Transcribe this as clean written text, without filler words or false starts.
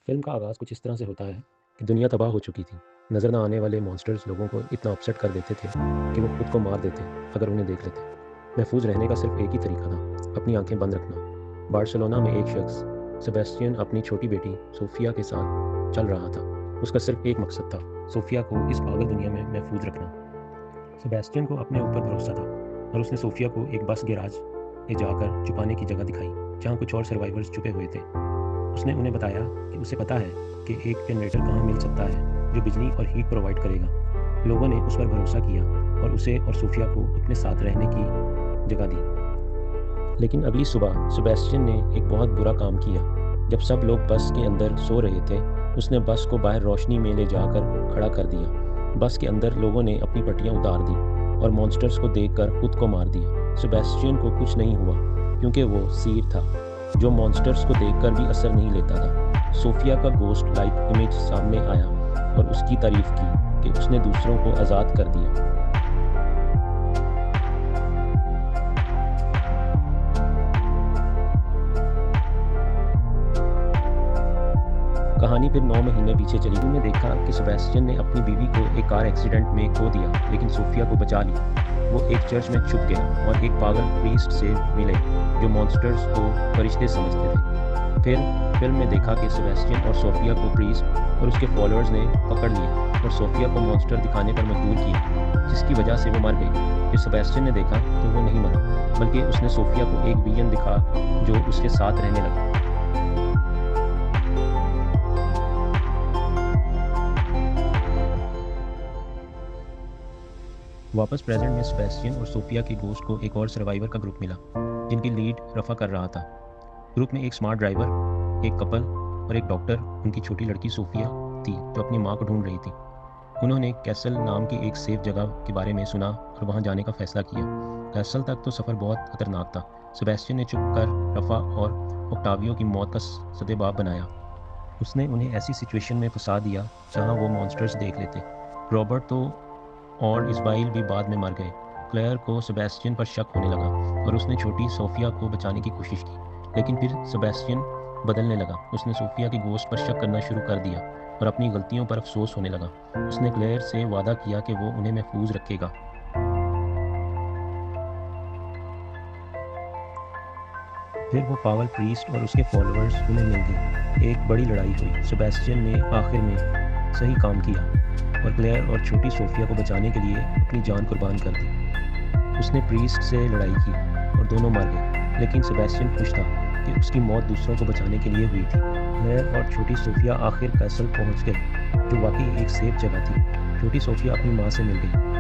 Film का आगाज़ कुछ इस तरह से होता है कि दुनिया तबाह हो चुकी थी। नज़र न आने वाले मॉन्स्टर्स लोगों को इतना अपसेट कर देते थे कि वो खुद को मार देते अगर उन्हें देख लेते। महफूज रहने का सिर्फ एक ही तरीका था, अपनी आंखें बंद रखना। बार्सिलोना में एक शख्स सेबेस्टियन अपनी छोटी बेटी सोफिया के साथ चल रहा था। उसका सिर्फ एक मकसद था, सोफिया को इस पागल दुनिया में महफूज रखना। सेबेस्टियन को अपने ऊपर भरोसा था और उसने सोफिया को एक बस गैराज में जाकर छुपाने की जगह दिखाई, जहाँ कुछ और सर्वाइवर्स छुपे हुए थे। उसने उन्हें बताया कि उसे पता है कि एक जनरेटर कहाँ मिल सकता है जो बिजली और हीट प्रोवाइड करेगा। लोगों ने उस पर भरोसा किया और उसे और सोफिया को अपने साथ रहने की जगह दी। लेकिन अगली सुबह सेबेस्टियन ने एक बहुत बुरा काम किया। जब सब लोग बस के अंदर सो रहे थे, उसने बस को बाहर रोशनी में ले जाकर खड़ा कर दिया। बस के अंदर लोगों ने अपनी पट्टियाँ उतार दी और मॉन्स्टर्स को देखकर खुद को मार दिया। सेबेस्टियन को कुछ नहीं हुआ क्योंकि वो सीर था जो मॉन्स्टर्स को देखकर भी असर नहीं लेता था। सोफिया का गोस्ट लाइक इमेज सामने आया और उसकी तारीफ की कि उसने दूसरों को आज़ाद कर दिया। कहानी फिर 9 महीने पीछे चली। उन्होंने देखा कि सेबेस्टियन ने अपनी बीवी को एक कार एक्सीडेंट में खो दिया, लेकिन सोफिया को बचा लिया। वो एक चर्च में छुप गया और एक पागल प्रीस्ट से मिले जो मॉन्स्टर्स को फरिश्ते समझते थे। फिर फिल्म में देखा कि सेबेस्टियन और सोफिया को प्रीस्ट और उसके फॉलोअर्स ने पकड़ लिया और सोफिया को मॉन्स्टर दिखाने पर मजबूर किया, जिसकी वजह से वो मर गई। फिर सेबेस्टियन ने देखा तो वो नहीं मरा, बल्कि उसने सोफिया को एक विजन दिखा जो उसके साथ रहने लगा। वापस प्रेजेंट में सेबेस्टियन और सोफिया के गोस्ट को एक और सर्वाइवर का ग्रुप मिला, जिनकी लीड रफ़ा कर रहा था। ग्रुप में एक स्मार्ट ड्राइवर, एक कपल और एक डॉक्टर, उनकी छोटी लड़की सोफिया थी जो अपनी माँ को ढूंढ रही थी। उन्होंने कैसल नाम की एक सेफ जगह के बारे में सुना और वहाँ जाने का फैसला किया। कैसल तक तो सफ़र बहुत खतरनाक था। सेबेस्टियन ने चुप कर रफ़ा और ओक्टावियो की मौत का सदेबाब बनाया। उसने उन्हें ऐसी सिचुएशन में फंसा दिया जहाँ वो मॉन्स्टर्स देख लेते। रॉबर्ट तो और इज़बाइल भी बाद में मर गए। क्लेयर को सेबेस्टियन पर शक होने लगा और उसने छोटी सोफिया को बचाने की कोशिश की, लेकिन फिर सेबेस्टियन बदलने लगा। उसने सोफिया के गोश्त पर शक करना शुरू कर दिया और अपनी गलतियों पर अफसोस होने लगा। उसने क्लेयर से वादा किया कि वो उन्हें महफूज रखेगा। फिर वो पागल प्रीस्ट और उसके फॉलोअर्स उन्हें मिल गए। एक बड़ी लड़ाई हुई। सेबेस्टियन ने आखिर में सही काम किया और क्लेयर और छोटी सोफिया को बचाने के लिए अपनी जान कुर्बान कर दी। उसने प्रीस्ट से लड़ाई की और दोनों मर गए, लेकिन सेबेस्टियन खुश था कि उसकी मौत दूसरों को बचाने के लिए हुई थी। क्लेयर और छोटी सोफिया आखिर कैसल पहुंच गए, जो वाकई एक सेफ जगह थी। छोटी सोफिया अपनी माँ से मिल गई